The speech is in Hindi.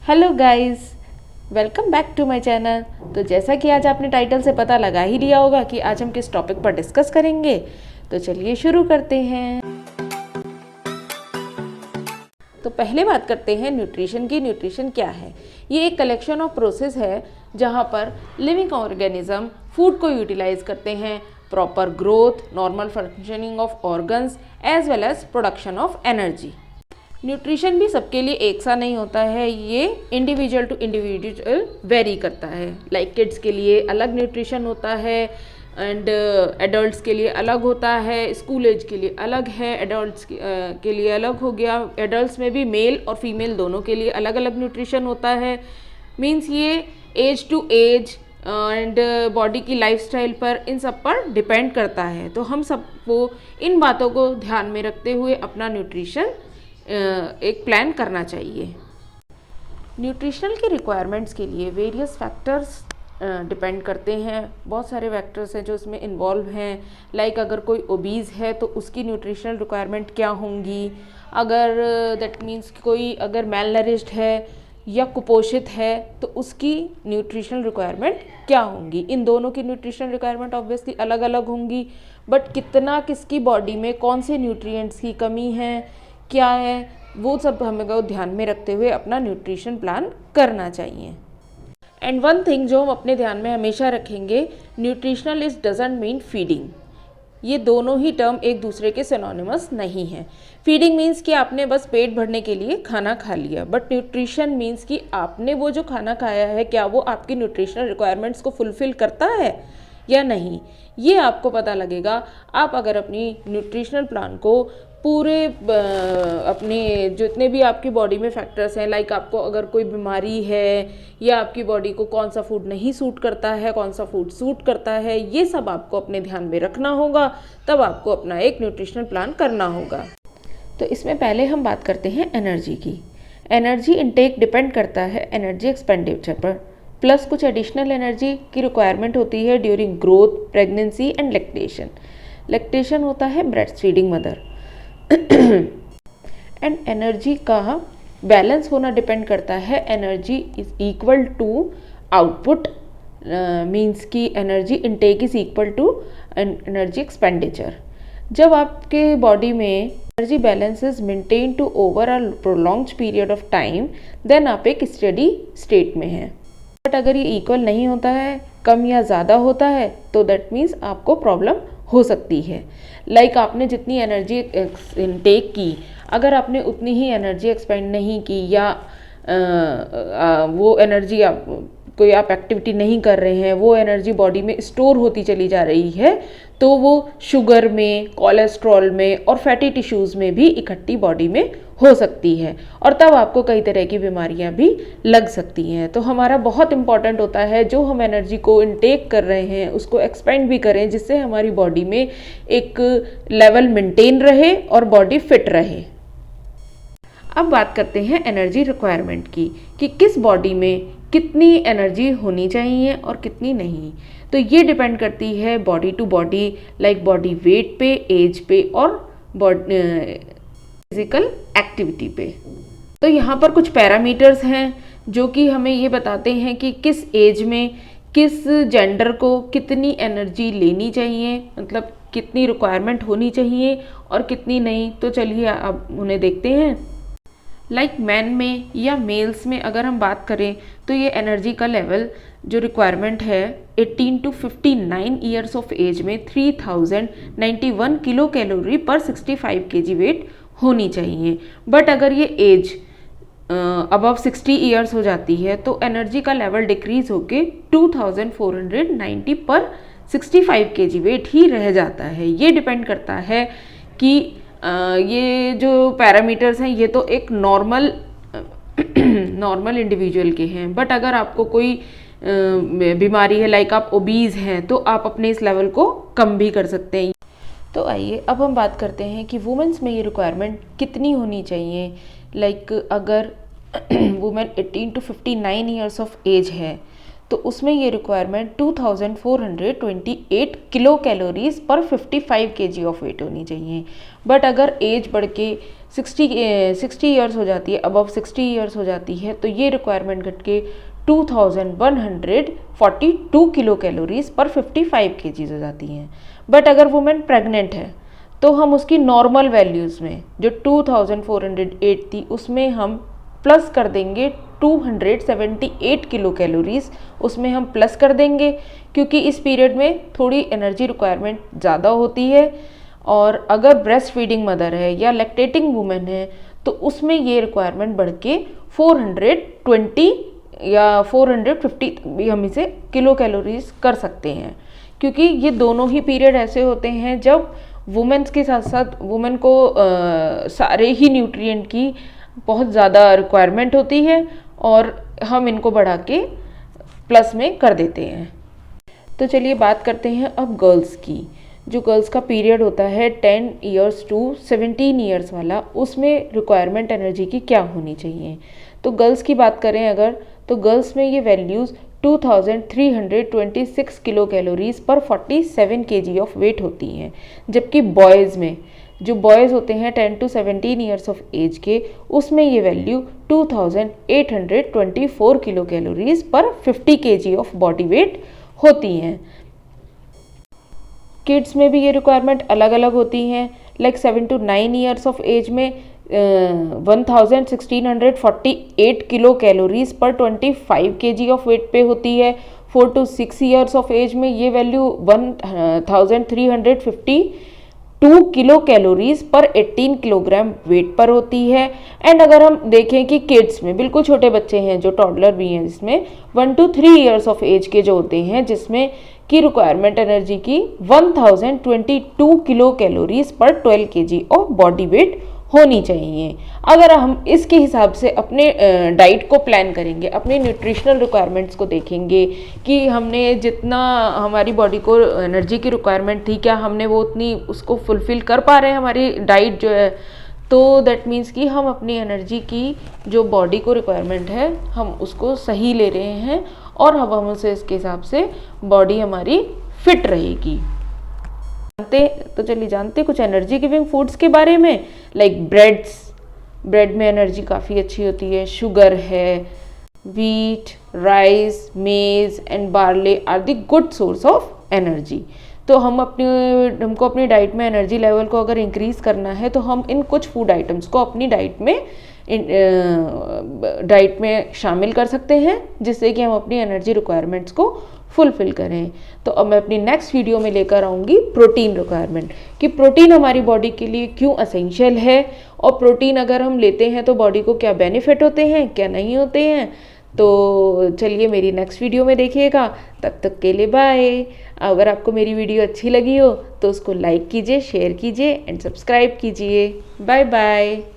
Hello guys, welcome back to my channel. तो जैसा कि आज आपने टाइटल से पता लगा ही लिया होगा कि आज हम किस टॉपिक पर डिस्कस करेंगे, तो चलिए शुरू करते हैं। तो पहले बात करते हैं न्यूट्रिशन की। न्यूट्रिशन क्या है? ये एक कलेक्शन ऑफ प्रोसेस है जहाँ पर लिविंग ऑर्गेनिज्म फूड को यूटिलाइज करते हैं, proper growth, normal functioning of organs as well as production of energy. Nutrition भी सबके लिए एक सा नहीं होता है, ये इंडिविजुअल टू इंडिविजुअल वेरी करता है। लाइक किड्स के लिए अलग न्यूट्रिशन होता है एंड एडल्ट्स के लिए अलग होता है, स्कूल एज के लिए अलग है, एडल्ट्स के लिए अलग हो गया। एडल्ट्स में भी मेल और फीमेल दोनों के लिए अलग अलग न्यूट्रिशन होता है। मीन्स ये age to age and body की लाइफस्टाइल पर, इन सब पर डिपेंड करता है। तो हम सबको इन बातों को ध्यान में रखते हुए अपना न्यूट्रिशन एक प्लान करना चाहिए। न्यूट्रिशनल के रिक्वायरमेंट्स के लिए वेरियस फैक्टर्स डिपेंड करते हैं। बहुत सारे फैक्टर्स हैं जो इसमें इन्वॉल्व हैं। लाइक अगर कोई ओबीज़ है तो उसकी न्यूट्रिशनल रिक्वायरमेंट क्या होंगी, अगर दैट मीन्स कोई अगर मेलनरिश्ड है या कुपोषित है तो उसकी न्यूट्रिशनल रिक्वायरमेंट क्या होंगी। इन दोनों की न्यूट्रिशनल रिक्वायरमेंट ऑब्वियसली अलग अलग होंगी, बट कितना किसकी बॉडी में कौन से न्यूट्रिएंट्स की कमी है, क्या है, वो सब हमें को ध्यान में रखते हुए अपना न्यूट्रिशन प्लान करना चाहिए। एंड वन थिंग जो हम अपने ध्यान में हमेशा रखेंगे, nutritional is doesn't mean feeding. ये दोनों ही टर्म एक दूसरे के सिनोनिमस नहीं है। फीडिंग मीन्स कि आपने बस पेट भरने के लिए खाना खा लिया, बट न्यूट्रिशन मीन्स कि आपने वो जो खाना खाया है क्या वो आपकी न्यूट्रिशनल रिक्वायरमेंट्स को फुलफिल करता है या नहीं। ये आपको पता लगेगा आप अगर अपनी न्यूट्रिशनल प्लान को पूरे अपने जितने भी आपकी बॉडी में फैक्टर्स हैं, लाइक आपको अगर कोई बीमारी है या आपकी बॉडी को कौन सा फूड नहीं सूट करता है, कौन सा फूड सूट करता है, ये सब आपको अपने ध्यान में रखना होगा। तब आपको अपना एक न्यूट्रिशनल प्लान करना होगा। तो इसमें पहले हम बात करते हैं एनर्जी की। एनर्जी इनटेक डिपेंड करता है एनर्जी एक्सपेंडिचर पर, प्लस कुछ एडिशनल एनर्जी की रिक्वायरमेंट होती है during growth, pregnancy and lactation. Lactation होता है breast feeding mother. And energy का बैलेंस होना डिपेंड करता है energy is equal to output, means की energy intake is equal to energy expenditure. जब आपके बॉडी में energy balance is maintain to over a prolonged period of time, then आप एक स्टेडी स्टेट में हैं। बट अगर ये इक्वल नहीं होता है, कम या ज़्यादा होता है, तो दैट मीन्स आपको प्रॉब्लम हो सकती है। लाइक आपने जितनी एनर्जी इनटेक की, अगर आपने उतनी ही एनर्जी एक्सपेंड नहीं की या वो एनर्जी कोई आप एक्टिविटी नहीं कर रहे हैं, वो एनर्जी बॉडी में स्टोर होती चली जा रही है, तो वो शुगर में, कोलेस्ट्रॉल में और फैटी टिश्यूज़ में भी इकट्ठी बॉडी में हो सकती है और तब आपको कई तरह की बीमारियां भी लग सकती हैं। तो हमारा बहुत इंपॉर्टेंट होता है जो हम एनर्जी को इनटेक कर रहे हैं उसको एक्सपेंड भी करें, जिससे हमारी बॉडी में एक लेवल मेंटेन रहे और बॉडी फिट रहे। अब बात करते हैं एनर्जी रिक्वायरमेंट की कि किस बॉडी में कितनी एनर्जी होनी चाहिए और कितनी नहीं। तो ये डिपेंड करती है body to body, like body weight पे, एज पे और फिजिकल एक्टिविटी पे। तो यहाँ पर कुछ पैरामीटर्स हैं जो कि हमें ये बताते हैं कि किस एज में किस जेंडर को कितनी एनर्जी लेनी चाहिए, मतलब कितनी रिक्वायरमेंट होनी चाहिए और कितनी नहीं। तो चलिए अब उन्हें देखते हैं। लाइक मैन में या मेल्स में अगर हम बात करें तो ये एनर्जी का लेवल जो रिक्वायरमेंट है 18 टू 59 ईयर्स ऑफ एज में 3091 किलो कैलोरी पर 65 केजी वेट होनी चाहिए। बट अगर ये एज अबव 60 ईयर्स हो जाती है तो एनर्जी का लेवल डिक्रीज होके 2490 पर 65 केजी वेट ही रह जाता है। ये डिपेंड करता है कि ये जो पैरामीटर्स हैं ये तो एक नॉर्मल इंडिविजुअल के हैं, बट अगर आपको कोई बीमारी है, लाइक आप ओबीज़ हैं, तो आप अपने इस लेवल को कम भी कर सकते हैं। तो आइए अब हम बात करते हैं कि वुमेन्स में ये रिक्वायरमेंट कितनी होनी चाहिए। लाइक अगर women 18 to 59 years of age है तो उसमें ये रिक्वायरमेंट 2428 किलो कैलोरीज पर 55 kg ऑफ वेट होनी चाहिए। बट अगर एज बढ़ के 60 ईयर्स हो जाती है, अबव 60 ईयर्स हो जाती है, तो ये रिक्वायरमेंट घट के 2142 किलो कैलोरीज पर 55 kg हो जाती हैं। बट अगर वुमेन प्रेग्नेंट है तो हम उसकी नॉर्मल वैल्यूज़ में जो 2408 थी उसमें हम प्लस कर देंगे 278 किलो कैलोरीज, उसमें हम प्लस कर देंगे क्योंकि इस पीरियड में थोड़ी एनर्जी रिक्वायरमेंट ज़्यादा होती है। और अगर ब्रेस्ट फीडिंग मदर है या लैक्टेटिंग वुमेन है तो उसमें ये रिक्वायरमेंट बढ़ के 420 या 450 भी हम इसे किलो कैलोरीज कर सकते हैं, क्योंकि ये दोनों ही पीरियड ऐसे होते हैं जब वुमेन्स के साथ साथ वुमेन को सारे ही न्यूट्रिएंट की बहुत ज़्यादा रिक्वायरमेंट होती है और हम इनको बढ़ा के प्लस में कर देते हैं। तो चलिए बात करते हैं अब गर्ल्स की। जो गर्ल्स का पीरियड होता है 10 ईयर्स टू 17 ईयर्स वाला, उसमें रिक्वायरमेंट एनर्जी की क्या होनी चाहिए। तो गर्ल्स की बात करें अगर, तो गर्ल्स में ये वैल्यूज़ 2326 किलो कैलोरीज पर 47 kg ऑफ वेट होती हैं। जबकि बॉयज़ में, जो बॉयज़ होते हैं 10 टू 17 ईयर्स ऑफ एज के, उसमें ये वैल्यू 2824 किलो कैलोरीज पर 50 kg ऑफ बॉडी वेट होती हैं। किड्स में भी ये रिक्वायरमेंट अलग अलग होती हैं। Like 7 to 9 years of age में 1648 किलो कैलोरीज पर 25 kg ऑफ वेट पे होती है। 4 टू 6 ईयर्स ऑफ एज में ये वैल्यू 1352 किलो कैलोरीज पर 18 किलोग्राम वेट पर होती है। एंड अगर हम देखें कि किड्स में, बिल्कुल छोटे बच्चे हैं जो टॉडलर भी हैं, जिसमें 1 टू 3 ईयर्स ऑफ एज के जो होते हैं, जिसमें की रिक्वायरमेंट एनर्जी की 1022 किलो कैलोरीज पर 12 kg ऑफ बॉडी वेट होनी चाहिए। अगर हम इसके हिसाब से अपने डाइट को प्लान करेंगे, अपने न्यूट्रिशनल रिक्वायरमेंट्स को देखेंगे कि हमने जितना हमारी बॉडी को एनर्जी की रिक्वायरमेंट थी, क्या हमने वो उतनी उसको फुलफ़िल कर पा रहे हैं हमारी डाइट जो है, तो दैट मीन्स कि हम अपनी एनर्जी की जो बॉडी को रिक्वायरमेंट है हम उसको सही ले रहे हैं और अब हम उसे इसके हिसाब से बॉडी हमारी फिट रहेगी। तो चलिए जानते कुछ एनर्जी गिविंग फूड्स के बारे में। लाइक ब्रेड में एनर्जी काफ़ी अच्छी होती है। शुगर है, wheat, rice, maize and barley are the good source of energy. तो हमको अपनी डाइट में एनर्जी लेवल को अगर इंक्रीज़ करना है तो हम इन कुछ फूड आइटम्स को अपनी डाइट में शामिल कर सकते हैं, जिससे कि हम अपनी एनर्जी रिक्वायरमेंट्स को फुलफ़िल करें। तो अब मैं अपनी नेक्स्ट वीडियो में लेकर आऊँगी प्रोटीन रिक्वायरमेंट, कि प्रोटीन हमारी बॉडी के लिए क्यों एसेंशियल है और प्रोटीन अगर हम लेते हैं तो बॉडी को क्या बेनिफिट होते हैं, क्या नहीं होते हैं। तो चलिए मेरी नेक्स्ट वीडियो में देखिएगा। तब तक के लिए बाय। अगर आपको मेरी वीडियो अच्छी लगी हो तो उसको लाइक कीजिए, शेयर कीजिए एंड सब्सक्राइब कीजिए। Bye bye.